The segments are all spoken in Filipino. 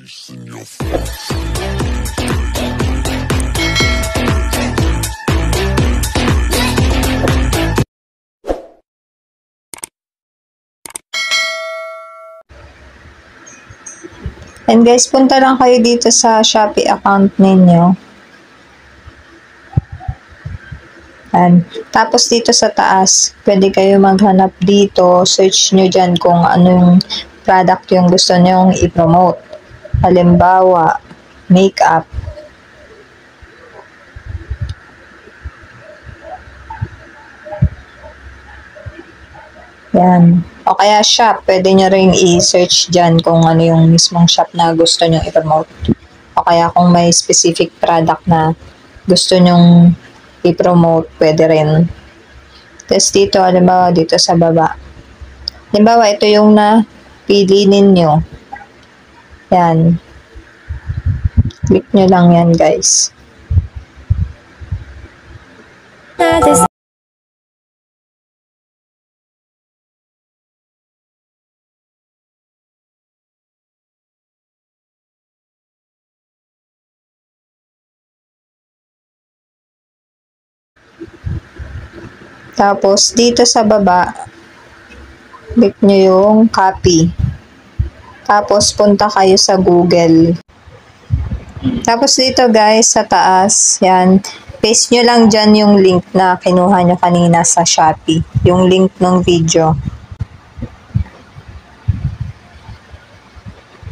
And guys, punta lang kayo dito sa Shopee account ninyo. And, tapos dito sa taas, pwede kayo maghanap dito, search nyo dyan kung anong product yung gusto nyong i-promote. Halimbawa, makeup. Yan. O kaya shop, pwede nyo ring i-search dyan kung ano yung mismong shop na gusto nyo i-promote. O kaya kung may specific product na gusto nyong i-promote, pwede rin. Tapos dito, halimbawa dito sa baba. Halimbawa, ito yung napili ninyo. Yan. Click nyo lang yan, guys. Tapos, dito sa baba, click nyo yung copy. Tapos, punta kayo sa Google. Tapos, dito guys, sa taas, yan, paste nyo lang dyan yung link na kinuha nyo kanina sa Shopee. Yung link ng video.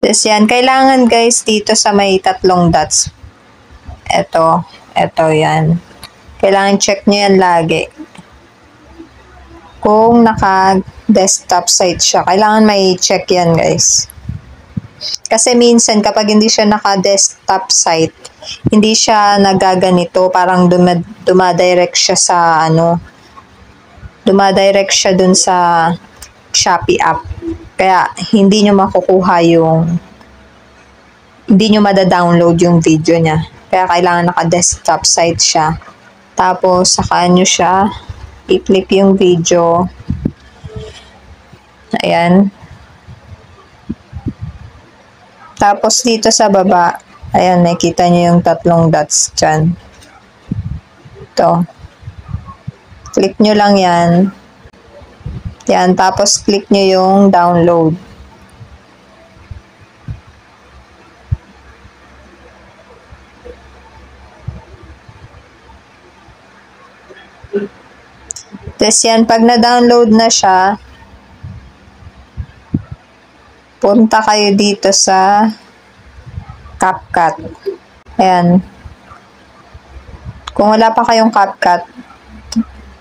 Tapos yan, kailangan guys, dito sa may 3 dots. Ito yan. Kailangan check nyo yan lagi. Kung naka-desktop site siya, kailangan may check yan, guys. Kasi minsan, kapag hindi siya naka-desktop site, hindi siya nagaganito, parang dumadirect siya sa, dumadirect siya dun sa Shopee app. Kaya, hindi nyo makukuha hindi nyo mada-download yung video niya. Kaya, kailangan naka-desktop site siya. Tapos, saka nyo siya i-click yung video. Ayan. Tapos dito sa baba, ayan, nakita nyo yung 3 dots dyan. Ito. Click nyo lang yan. Yan, tapos click nyo yung download. Tapos yan, pag na-download na siya, punta kayo dito sa CapCut. Ayan. Kung wala pa kayong CapCut,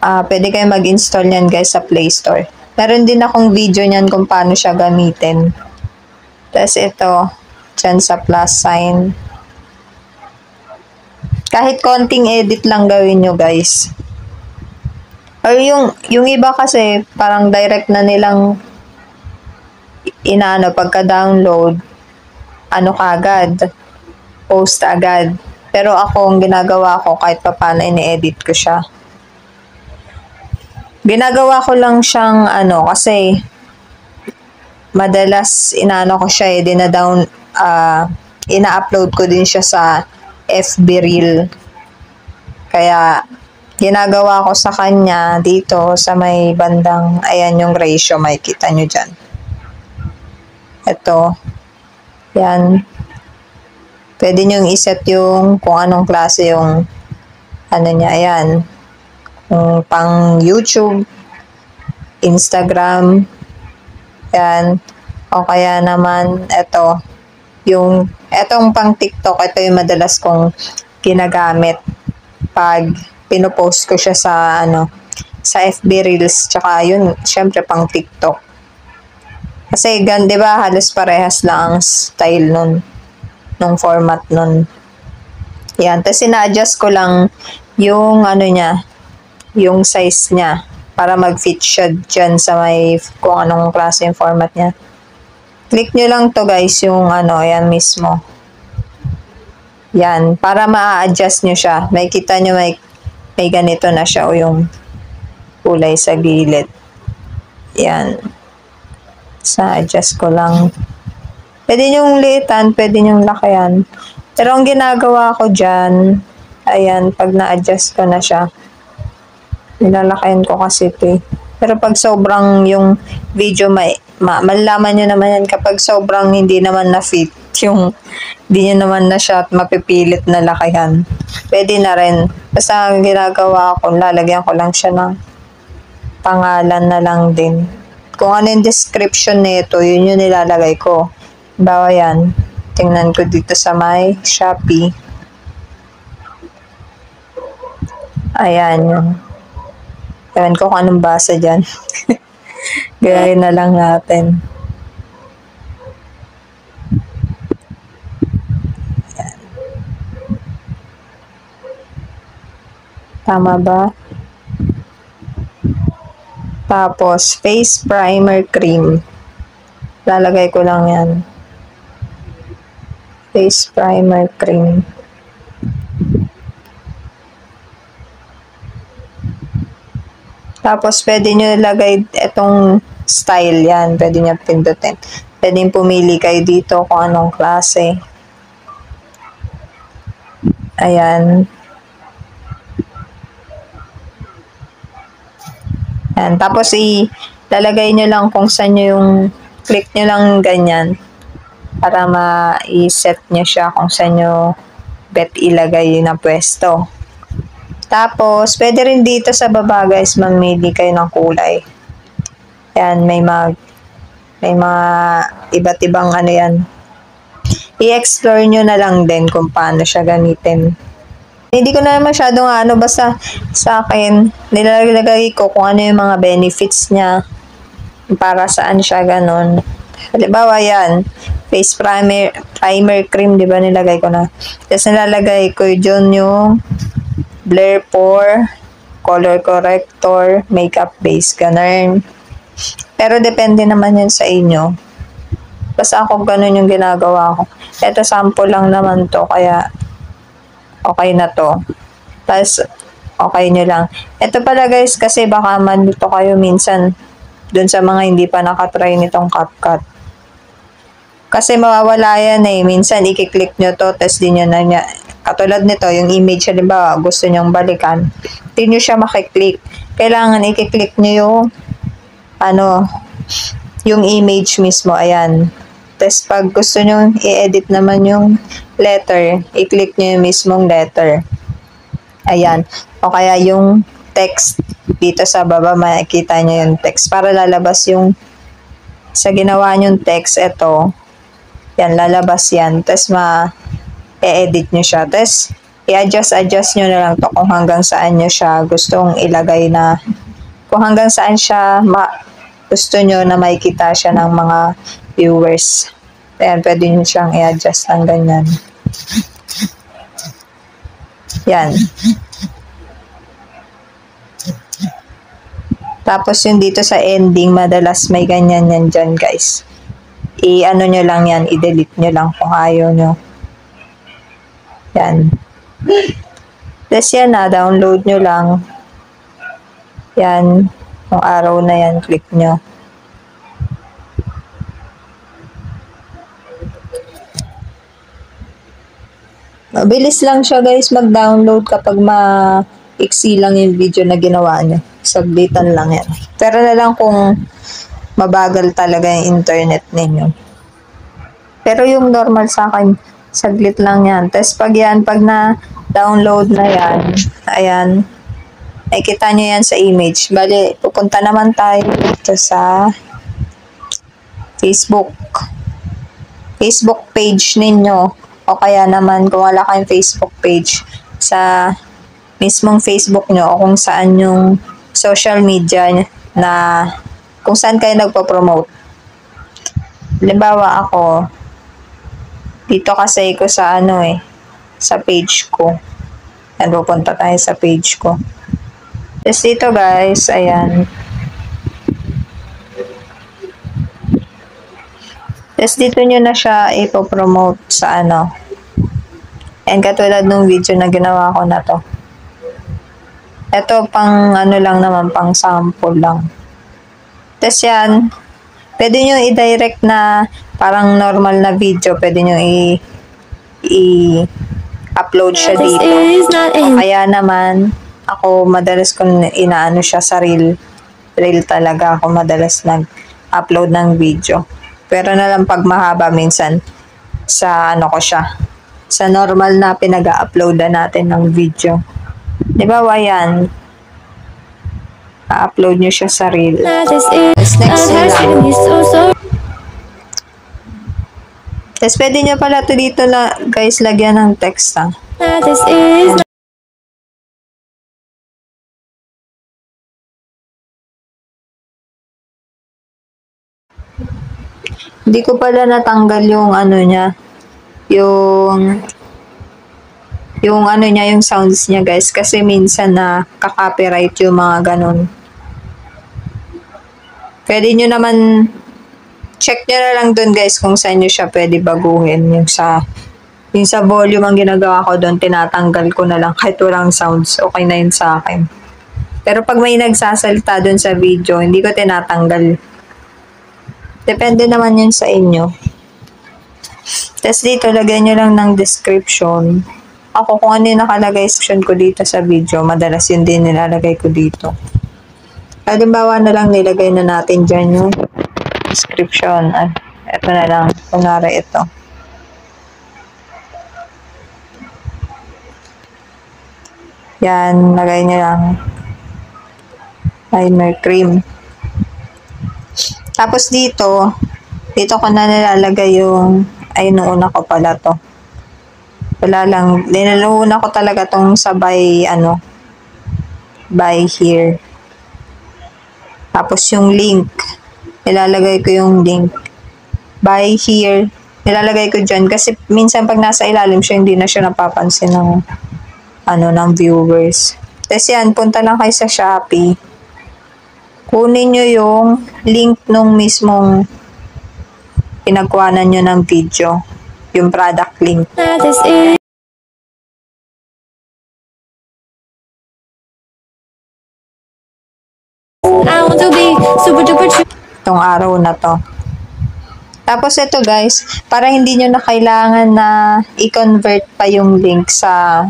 pwede kayo mag-install yan guys sa Play Store. Meron din akong video niyan kung paano siya gamitin. Tapos ito, dyan sa plus sign. Kahit konting edit lang gawin nyo guys. Or yung iba kasi, parang direct na nilang pagka-download, kagad, post agad. Pero ako, ang ginagawa ko, kahit pa paano ini-edit ko siya. Ginagawa ko lang siyang, kasi, madalas, ko siya, ina-upload ko din siya sa FB Reel. Kaya, ginagawa ko sa kanya dito sa may bandang, ayan yung ratio, makikita nyo dyan. Ito. Yan. Pwede nyo iset yung kung anong klase yung niya, ayan. Pang YouTube, Instagram, yan. O kaya naman, etong pang TikTok, ito yung madalas kong ginagamit pag pinopost ko siya sa sa FB Reels, tsaka yun, syempre pang TikTok. Kasi di ba halos parehas lang ang style nung format nun. Yan, tapos ina-adjust ko lang yung niya, yung size niya para mag-fit siya dyan sa may kung anong klase yung format niya. Click nyo lang to guys, yung yan mismo. Yan, para ma-adjust nyo siya. May kita nyo may ganito na siya o yung kulay sa gilid. Yan. Sa adjust ko lang. Pwede nyong liitan, pwede nyong lakayan. Pero ang ginagawa ko dyan, ayan, pag na-adjust ko na siya, nilalakayan ko kasi ito eh. Pero pag sobrang yung video, malalaman nyo naman yan kapag sobrang hindi naman na-fit, yung hindi nyo naman na siya at mapipilit na lakayan. Pwede na rin. Basta ang ginagawa ko, lalagyan ko lang siya ng pangalan na lang din. Kung ano yung description nito, yun yung nilalagay ko. Bawa yan. Tingnan ko dito sa my Shopee. Ayan yun. Ewan ko kung anong basa dyan. Gawin na lang natin. Ayan. Tama ba? Tapos, face primer cream. Lalagay ko lang yan. Face primer cream. Tapos, pwede nyo ilagay itong style yan. Pwede nyo pindutin. Pwede pumili kayo dito kung anong klase. Ayan. Ayan. Tapos, ilalagay nyo lang kung saan nyo yung click nyo lang ganyan para ma-set nyo siya kung saan nyo bet ilagay na pwesto. Tapos, pwede rin dito sa baba guys, mamili kayo ng kulay. Yan, may mga iba't ibang ano yan. I-explore nyo na lang din kung paano siya gamitin. Hindi ko na masyadong basta sa akin, nilalagay ko kung ano yung mga benefits niya, para saan siya ganon. Halimbawa yan, face primer cream, di ba nilagay ko na. Tapos nilalagay ko dyan yung Blur Pore, color corrector, makeup base, ganun. Pero depende naman yan sa inyo. Basta ako ganun yung ginagawa ko. Ito sample lang naman to, kaya okay na to. Tapos okay nyo lang. Ito pala guys, kasi baka malito kayo minsan dun sa mga hindi pa nakatry nitong CapCut. Kasi mawawala yan eh. Minsan i-click nyo to, tapos di nyo na niya. Katulad nito, yung image, halimbawa, gusto nyong balikan. Di nyo siya makiklik. Kailangan i-click nyo yung yung image mismo. Ayan. Tapos pag gusto nyo i-edit naman yung letter, i-click nyo yung mismong letter. Ayan. O kaya yung text dito sa baba, makikita nyo yung text. Para lalabas yung sa ginawa nyong text, ito. Yan, lalabas yan. Tapos i-edit nyo siya. Tapos, i-adjust nyo na lang to kung hanggang saan nyo siya gustong ilagay na, kung hanggang saan siya gusto nyo na makikita siya ng mga viewers. Ayan, pwede nyo siyang i-adjust ng ganyan. Yan. Tapos yung dito sa ending, madalas may ganyan yan dyan guys. I-ano nyo lang yan, i-delete nyo lang kung ayaw nyo. Yan. Tapos yan download nyo lang. Yan. Yung arrow na yan, click nyo. Mabilis lang siya guys mag-download kapag iksi lang yung video na ginawa nyo. Saglitan lang yan. Pero na lang kung mabagal talaga yung internet ninyo. Pero yung normal sa akin, saglit lang yan. Tapos pag na-download na yan, ayan, nakikita nyo yan sa image. Bali, pupunta naman tayo dito sa Facebook page ninyo. O kaya naman, kung wala kayong Facebook page, sa mismong Facebook nyo o kung saan yung social media na kung saan kayo nagpo-promote. Halimbawa ako, dito kasi ko sa sa page ko. Yan, pupunta tayo sa page ko. Tapos dito guys, ayan. Tapos dito nyo na siya ipopromote sa And katulad nung video na ginawa ko na to. Ito pang lang naman, pang sample lang. Tapos yan, pwede nyo i-direct na parang normal na video, pwede nyo i-upload siya dito. O kaya naman, ako madalas kong inaano siya sa reel. Reel talaga ako madalas nag-upload ng video. Pero na lang pag mahaba minsan, sa ano ko siya, sa normal na pinag-uploadan natin ng video. Di ba, Wayan? I-upload nyo siya sa reel. Tapos next nyo lang. Tapos pwede nyo pala to dito na, guys, lagyan ng text ha. Hindi ko pala natanggal yung ano niya, yung ano niya, yung sounds niya, guys, kasi minsan na ka-copyright yung mga ganun. Pwede nyo naman check nyo na lang dun, guys, kung saan nyo siya pwede baguhin. Yung sa volume ang ginagawa ko doon, tinatanggal ko na lang kahit walang sounds, okay na yun sa akin. Pero pag may nagsasalita doon sa video, hindi ko tinatanggal. Depende naman yun sa inyo. Tapos dito, lagyan nyo lang ng description. Ako, kung ano yung nakalagay description ko dito sa video, madalas yun din nilalagay ko dito. Halimbawa na lang, nilagay na natin dyan yung description. Ito na lang. Kunwari ito. Yan, lagay nyo lang. Liner cream. Tapos dito ko na nilalagay yung, ay, noona ko pala to. Wala lang, nilaluna ko talaga tong sabay, by here. Tapos yung link, nilalagay ko yung link. By here, nilalagay ko dyan. Kasi minsan pag nasa ilalim siya, hindi na siya napapansin ng viewers. Tapos yan, punta lang kayo sa Shopee. Kunin nyo yung link nung mismong pinagkuhanan nyo ng video. Yung product link. Itong araw na to. Tapos ito, guys, para hindi nyo na kailangan na i-convert pa yung link sa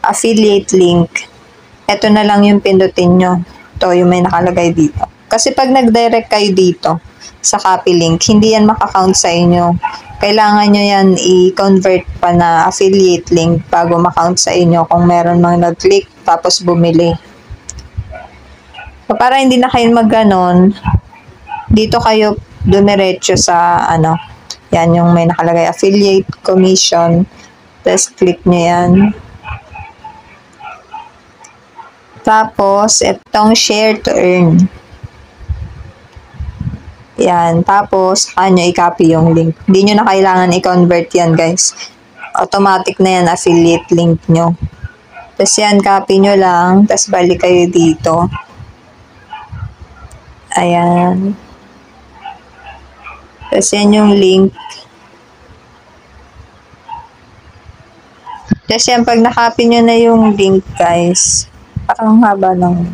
affiliate link. Ito na lang yung pindutin nyo. Ito yung may nakalagay dito. Kasi pag nag-direct kayo dito sa copy link, hindi yan makakount sa inyo. Kailangan nyo yan i-convert pa na affiliate link bago makount sa inyo kung meron mang nag-click tapos bumili. So, para hindi na kayo mag-ganon, dito kayo dumiretso sa yan yung may nakalagay affiliate commission. Tapos click nyo yan. Tapos, itong share to earn. Yan. Tapos, i-copy yung link. Hindi nyo na kailangan i-convert yan, guys. Automatic na yan, affiliate link nyo. Tapos yan, copy nyo lang. Tapos balik kayo dito. Ayan. Tapos yan yung link. Tapos yan, pag nakopy nyo na yung link, guys, parang haba ng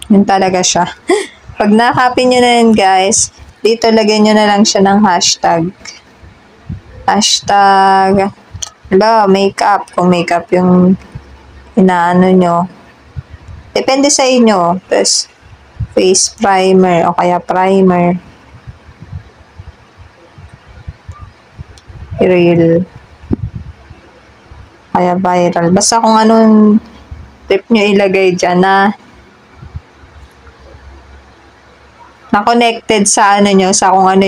yun talaga siya. Pag nakopy nyo na yun, guys, dito lagyan nyo na lang siya ng hashtag. Hashtag, makeup. Kung makeup yung inaano nyo. Depende sa inyo. Tapos, face primer o kaya primer. Real. Kaya viral. Basta kung anong tip nyo ilagay dyan na connected sa nyo, sa kung ano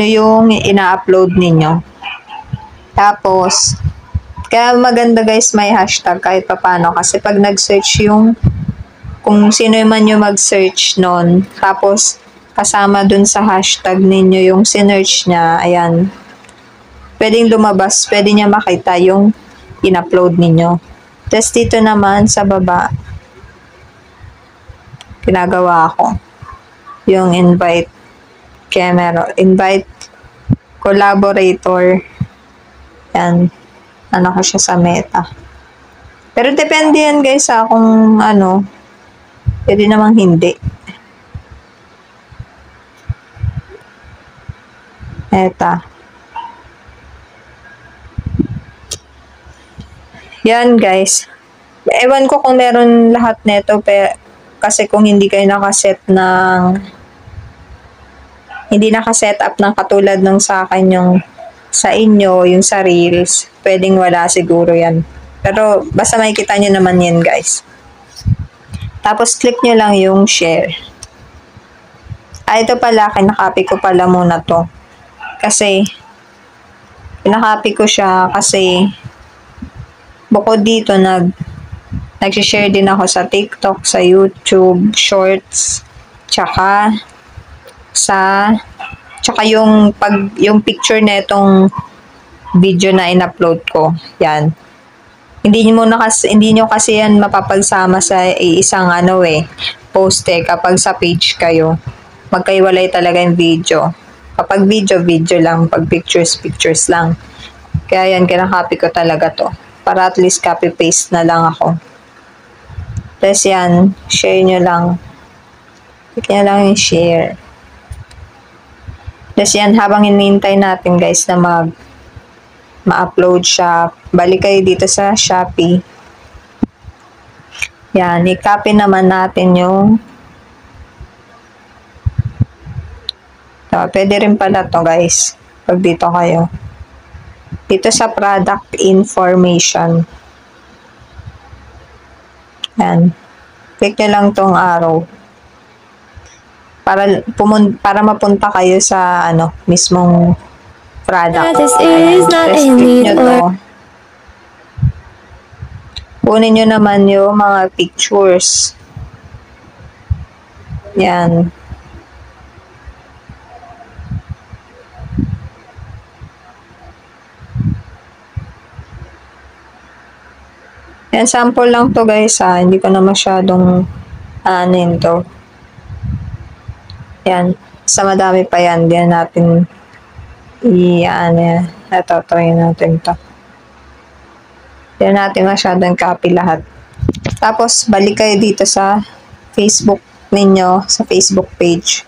yung ina-upload ninyo. Tapos, kaya maganda, guys, may hashtag kahit papano. Kasi pag nag-search kung sino man yung mag-search nun, tapos kasama dun sa hashtag ninyo yung sinearch niya, ayan, pwedeng lumabas, pwede niya makita yung in-upload ninyo. Tapos dito naman sa baba, ginagawa ko yung invite collaborator. Yan. Ano ko siya sa Meta. Pero depende yan guys kung ano, pwede namang hindi. Meta. Yan guys. Ewan ko kung meron lahat neto, kasi kung hindi kayo nakaset up ng katulad ng sa akin yung sa inyo, yung sa Reels, pwedeng wala siguro yan. Pero basta makikita nyo naman yan guys. Tapos click nyo lang yung share. Ito pala, kinakopy ko pala muna to. Kasi, kinakopy ko siya kasi bukod dito, nag-share din ako sa TikTok, sa YouTube, Shorts, tsaka yung picture na itong video na in-upload ko. Yan. Hindi nyo kasi yan mapapagsama sa isang post kapag sa page kayo. Magkaiwalay talaga yung video. Kapag video lang. Pag pictures lang. Kaya yan, kinakopy ko talaga to. Para at least copy-paste na lang ako. Tapos yan, share nyo lang. Click nyo lang yung share. Tapos yan, habang hinihintay natin guys na ma-upload siya, balik kayo dito sa Shopee. Yan, i-copy naman natin yung pwede rin pala to guys, pag dito kayo. Dito sa product information. Yan. Click nyo lang tong arrow. Para mapunta kayo sa mismong product. Ayan. Tapos click nyo to. Kunin nyo naman yung mga pictures. Yan. Yan, sample lang to guys hindi ko na masyadong to. Yan, sa madami pa yan, diyan natin yan. Ito, try natin to. Diyan natin masyadong copy lahat. Tapos, balik kayo dito sa Facebook ninyo, sa Facebook page.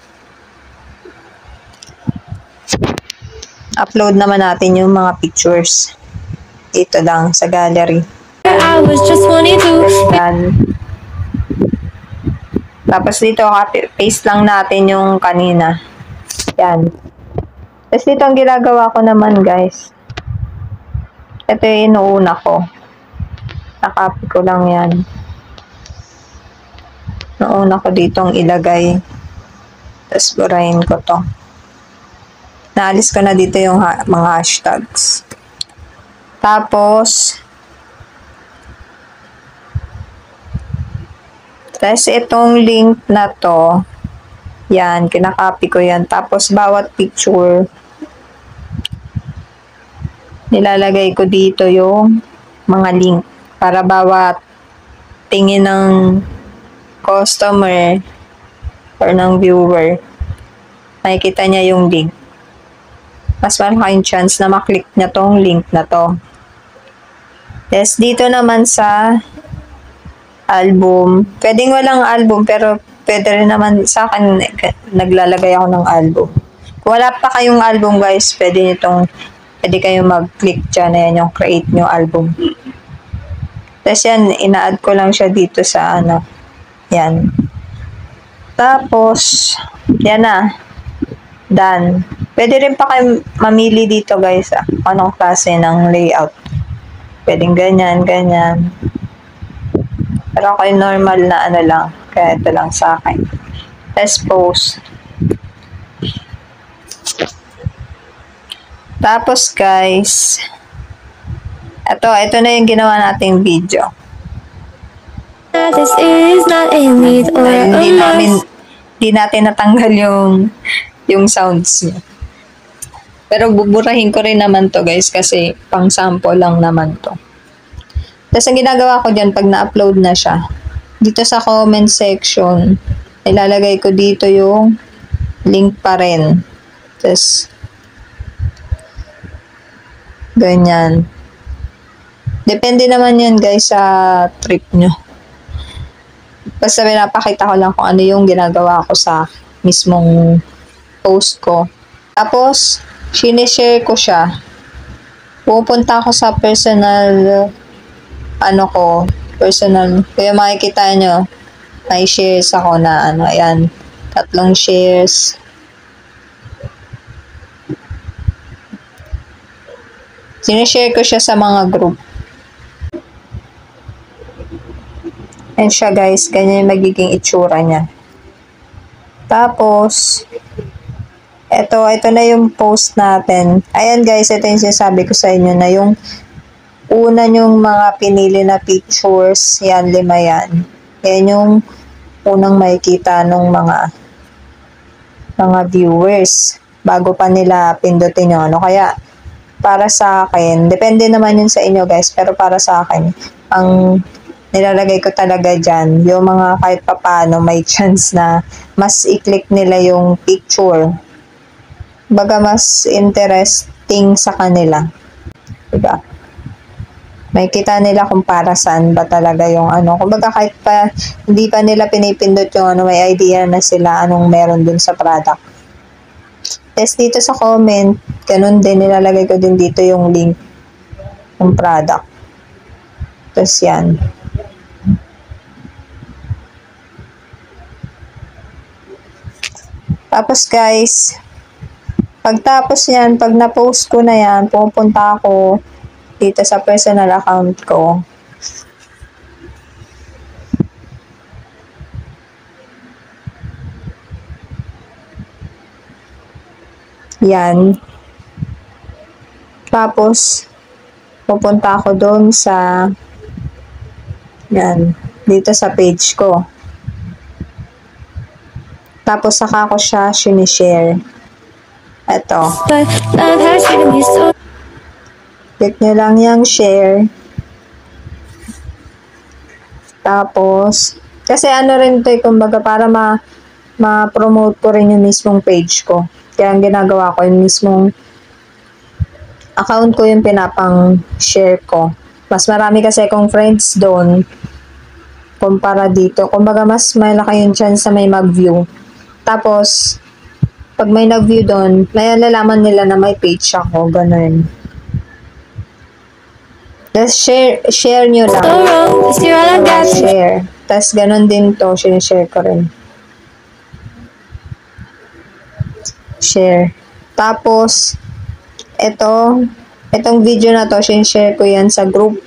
Upload naman natin yung mga pictures. Ito lang, sa gallery. I was just 22. Yan. Tapos dito, paste lang natin yung kanina. Yan. Tapos dito, ang ginagawa ko naman, guys. Ito yung inuuna ko. Nakopy ko lang yan. Inuuna ko ditong ilagay. Tapos burahin ko to. Naalis ko na dito yung mga hashtags. Tapos itong link na to, yan, kinakopy ko yan. Tapos, bawat picture, nilalagay ko dito yung mga link para bawat tingin ng customer or ng viewer, makikita niya yung link. Mas malaking chance na maklik niya tong link na to. Yes, dito naman sa album. Pwedeng walang album, pero pwede rin naman sa akin, naglalagay ako ng album. Kung wala pa kayong album, guys, pwede kayong mag-click dyan. Ayan yung create new album. Tapos yan, ina-add ko lang siya dito sa yan. Tapos, yan na. Done. Pwede rin pa kayo mamili dito, guys, anong klase ng layout. Pwedeng ganyan, ganyan. Pero ako yung normal na lang. Kaya ito lang sa akin. Let's post. Tapos guys, ito na yung ginawa nating video. This is not a need or a must. Hindi natin natanggal yung sounds niya. Pero buburahin ko rin naman to guys kasi pang sample lang naman to. Tapos ang ginagawa ko dyan, pag na-upload na siya, dito sa comment section, ilalagay ko dito yung link pa rin. Tapos, Ganyan. Depende naman yan guys sa trip nyo. Basta pinapakita ko lang kung ano yung ginagawa ko sa mismong post ko. Tapos, sinishare ko siya. Pupunta ako sa personal, personal. Kaya makikita nyo, may shares ako na ayan, 3 shares. Sinishare ko siya sa mga group. And siya guys, ganyan yung magiging itsura niya. Tapos, ito na yung post natin. Ayan guys, ito yung sinasabi ko sa inyo na yung una yung mga pinili na pictures, yan, 5 yan. Yan yung unang makikita ng mga viewers bago pa nila pindutin yung Kaya, para sa akin, depende naman yun sa inyo guys, pero para sa akin, ang nilalagay ko talaga dyan, yung mga kahit papano may chance na mas i-click nila yung picture. Baga mas interesting sa kanila. Diba? May kita nila kung para saan ba talaga yung Kumbaga kahit pa hindi pa nila pinipindot yung may idea na sila anong meron dun sa product. Tapos dito sa comment, ganun din, nilalagay ko din dito yung link ng product. Tapos yan. Tapos guys, pagtapos yan, pag na-post ko na yan, pupunta ako dito sa personal account ko. Yan. Tapos, pupunta ako doon sa yan, dito sa page ko. Tapos, saka ko siya sinishare. Ito. But love has given me so Click nyo lang yung share. Tapos, kasi rin ito, kumbaga para ma-promote ko rin yung mismong page ko. Kaya ang ginagawa ko, yung mismong account ko yung pinapang share ko. Mas marami kasi akong friends doon kumpara dito. Kumbaga mas malaki yung chance na may mag-view. Tapos, pag may nag-view doon, may nalalaman nila na may page ako. Ganun. Tapos share nyo lang. wrong. This year all I got is Share. Tapos ganun din to, sinishare ko rin. Share. Tapos, itong video na to, sinishare ko yan sa group.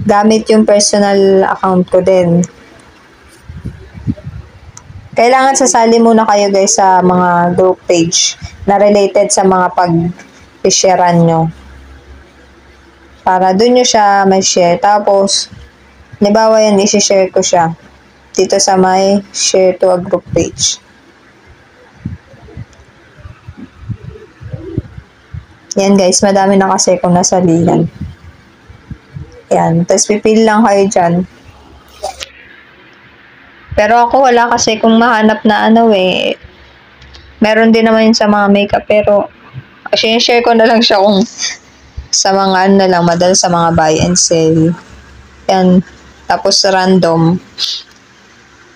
Gamit yung personal account ko din. Kailangan sasali muna kayo guys sa mga group page na related sa mga pag-sharean nyo. Para dun nyo siya may share. Tapos, halimbawa yan, isi-share ko siya dito sa may share to a group page. Yan guys, madami na kasi kung nasalihan. Yan. Tapos pipili lang kayo dyan. Pero ako wala kasi kung mahanap na meron din naman yun sa mga makeup, pero share ko na lang siya kung sa mga lang, madalas sa mga buy and sell. Yan. Tapos random.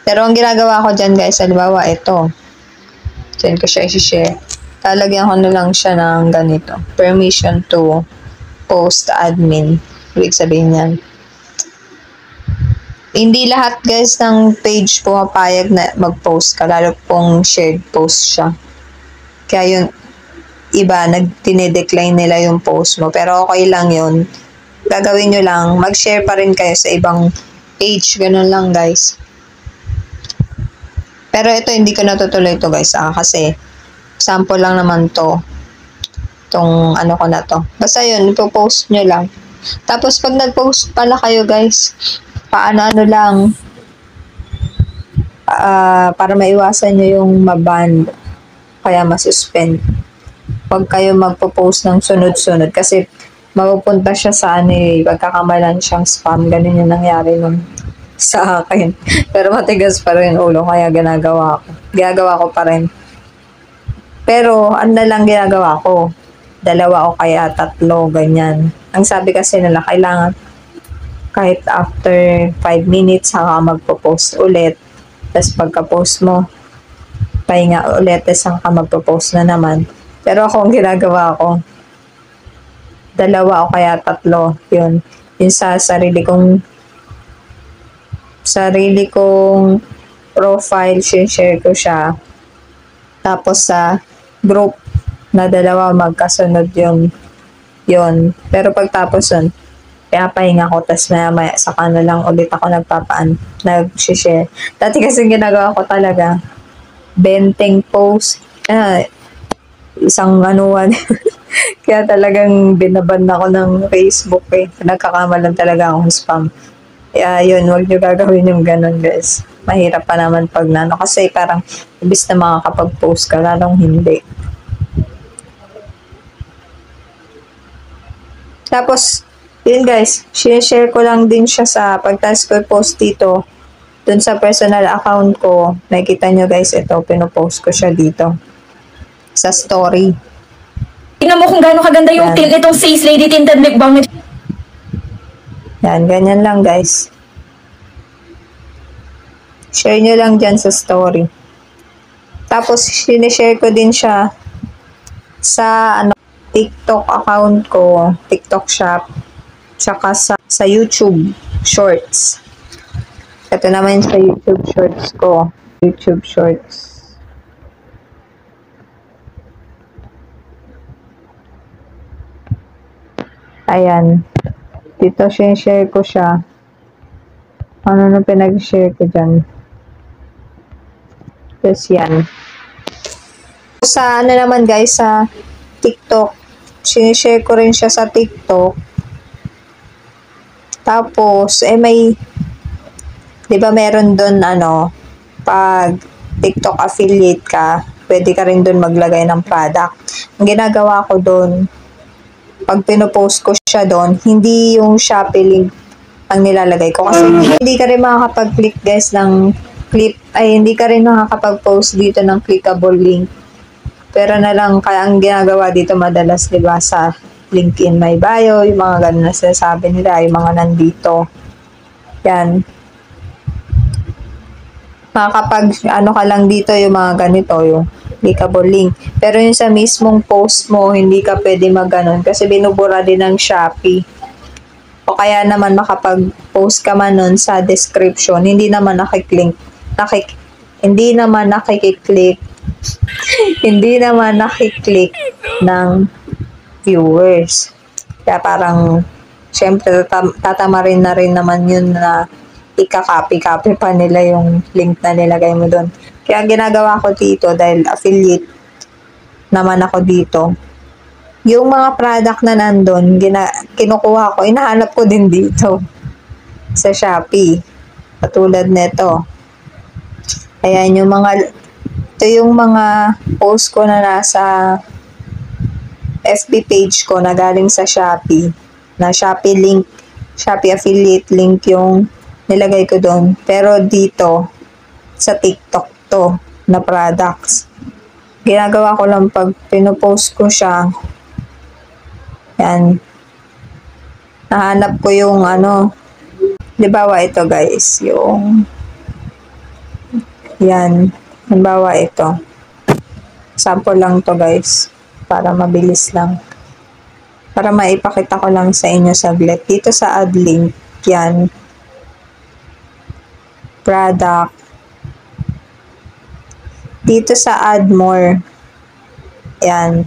Pero ang ginagawa ko dyan guys, halimbawa ito. Dyan ko siya i-share. Talagyan ko na lang siya ng ganito. Permission to post admin. Ibig sabihin yan. Hindi lahat guys ng page pumapayag na mag-post ka, lalo kung shared post siya. Kaya yung iba, dinedecline nila yung post mo. Pero okay lang yun. Gagawin nyo lang, mag-share pa rin kayo sa ibang page. Ganun lang guys. Pero ito, hindi ko natutuloy ito guys. Kasi, sample lang naman to. Itong ko na to. Basta yun, ipopost nyo lang. Tapos, pag nag-post pala kayo guys, paano lang, para maiwasan nyo yung maban, kaya masuspend. Huwag kayo magpo-post ng sunod-sunod kasi mapupunta siya sa pagkakamalan siyang spam. Ganun yung nangyari nun sa akin. Pero matigas pa rin ulo, kaya ginagawa ko pa rin. Pero, lang ginagawa ko? dalawa o kaya tatlo, ganyan. Ang sabi kasi nila, kailangan kahit after 5 minutes saka magpo-post ulit. Tapos pagka-post mo, pahinga ulit, tapos saka magpo-post na naman. Pero ako, ang ginagawa ko, dalawa o kaya tatlo, yun. Yun sa sarili kong profile, share ko siya. Tapos sa group na dalawa magkasunod yun. Pero pagtapos yun, pahinga ko, tas maya saka na lang ulit ako nag-share. Dati kasi ginagawa ko talaga, 20 post, isang anuan. Kaya talagang binaban ako ng Facebook eh. Nagkakamalan talaga akong spam. Kaya yun, huwag nyo gagawin yung ganun, guys. Mahirap pa naman pag kasi parang ibis na makakapag-post ka, lalong hindi. Tapos, yun guys, share ko lang din siya sa pagtas ko post dito. Dun sa personal account ko, nakikita nyo guys, ito, pinopost ko siya dito. Sa story. Tingnan mo kung gaano kaganda yung tint nitong Face Lady Tinted Lip Balm. Yan, ganyan lang guys. Share nyo lang dyan sa story. Tapos, sinishare ko din siya sa TikTok account ko, TikTok shop, tsaka sa YouTube Shorts. Ito naman sa YouTube Shorts ko. YouTube Shorts. Ayan. Dito share ko siya. Ano na pinag-share ko dyan? Tapos yan. Sa naman guys, sa TikTok, sinishare ko rin siya sa TikTok. Tapos, di ba meron doon pag TikTok affiliate ka, pwede ka rin doon maglagay ng product. Ang ginagawa ko doon, pag pinopost ko siya doon, hindi yung Shopee link ang nilalagay ko. Kasi hindi ka rin makakapag-click guys ng hindi ka rin makakapag-post dito ng clickable link. Pero na lang, kaya ang ginagawa dito madalas, di ba, sa link in my bio, yung mga ganun na sinasabi nila, yung mga nandito. Yan. Makakapag, ka lang dito, yung mga ganito, yung clickable link. Pero yung sa mismong post mo, hindi ka pwede mag-ganon kasi binubura din ng Shopee. O kaya naman makapag-post ka man nun sa description, hindi naman nakiklik ng viewers. Kaya parang, syempre, tatama rin naman yun na ika-copy pa nila yung link na nilagay mo doon. Kaya ginagawa ko dito, dahil affiliate naman ako dito, yung mga product na nandun, kinukuha ko, inahanap ko din dito sa Shopee. Katulad nito. Ayan, ito yung mga post ko na nasa FB page ko na galing sa Shopee. Na Shopee link, Shopee affiliate link yung nilagay ko doon. Pero dito, sa TikTok to, na products. Ginagawa ko lang pag pinopost ko siya. Yan. Nahanap ko yung halimbawa ito guys, yung yan. Halimbawa ito. Sample lang to guys. Para mabilis lang. Para maipakita ko lang sa inyo saglit. Dito sa add link, yan. Product. Dito sa add more. Yan.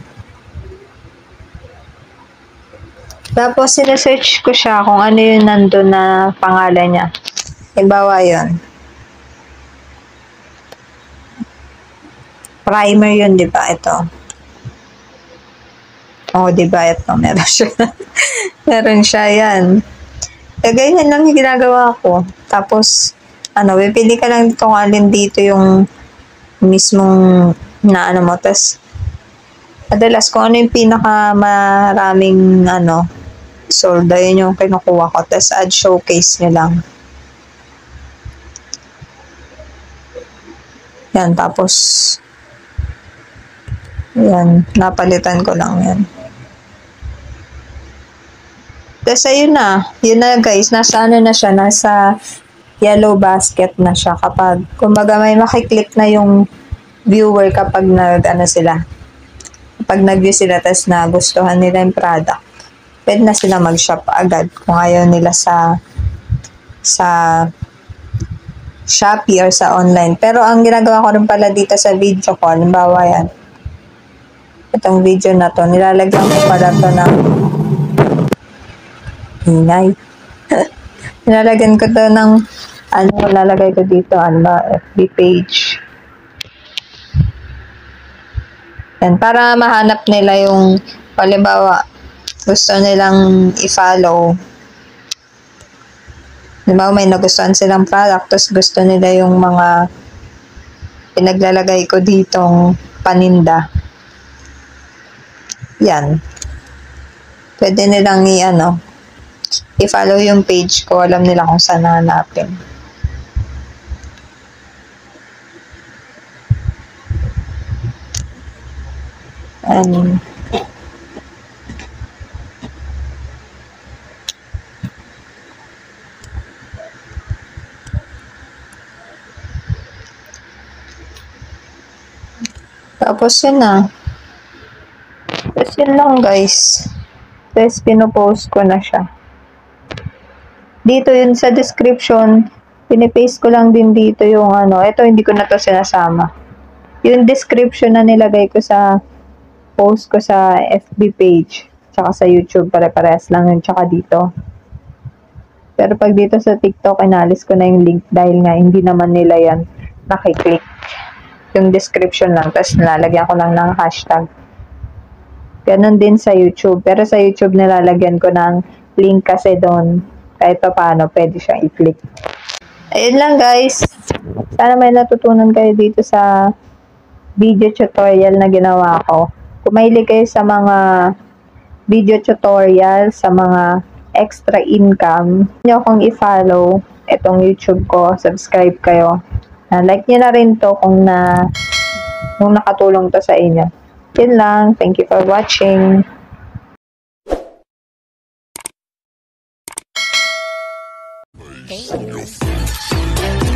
Tapos, sinesearch ko siya kung ano yung nandun na pangalan niya. Halimbawa yun. Primer yun, di ba? Ito. Di ba? Ito. Meron siya. Meron siya, yan. Ganyan lang yung ginagawa ko. Tapos, pipili ka lang kung alin dito yung mismong na mo. Tapos, madalas kung ano yung pinakamaraming sold, yun yung kinukuha ko. Tapos, add showcase nyo lang. Yan, tapos, yan, napalitan ko lang yan. Tapos ayun na. Yun na guys. Nasa ano na siya. Nasa yellow basket na siya. Kapag, kumbaga may makiklik na yung viewer kapag ano sila. Kapag nag-view sila tapos nagustuhan nila yung product. Pwede na sila mag-shop agad kung ayaw nila sa Shopee or sa online. Pero ang ginagawa ko rin pala dito sa video ko, halimbawa yan, itong video na to, nilalagyan ko pala to ng ingay. Nilalagyan ko to ng lalagay ko dito, FB page. Yan, para mahanap nila yung, halimbawa, gusto nilang i-follow. Halimbawa, may nagustuhan silang product, tapos gusto nila yung mga pinaglalagay ko ditong paninda. Yan. Pwede nilang i-follow yung page ko. Alam nila kung saan hanapin. Tapos yun na. Tapos yun lang guys. Tapos pinopost ko na siya. Dito yun sa description, pinipaste ko lang din dito yung ito hindi ko na to sinasama. Yung description na nilagay ko sa post ko sa FB page, tsaka sa YouTube, pare-parehas lang yun, tsaka dito. Pero pag dito sa TikTok, inalis ko na yung link dahil nga hindi naman nila yan nakiklik. Yung description lang, tapos nilalagyan ko lang ng hashtag. Ganon din sa YouTube. Pero sa YouTube nilalagyan ko ng link kasi doon kahit pa paano pwede siyang i-click. Ayun lang guys. Sana may natutunan kayo dito sa video tutorial na ginawa ko. Kung mahilig kayo sa mga video tutorial, sa mga extra income, nyo akong i-follow itong YouTube ko. Subscribe kayo. Like nyo na rin to kung nakatulong to sa inyo. Yun lang. Thank you for watching. Face on your face.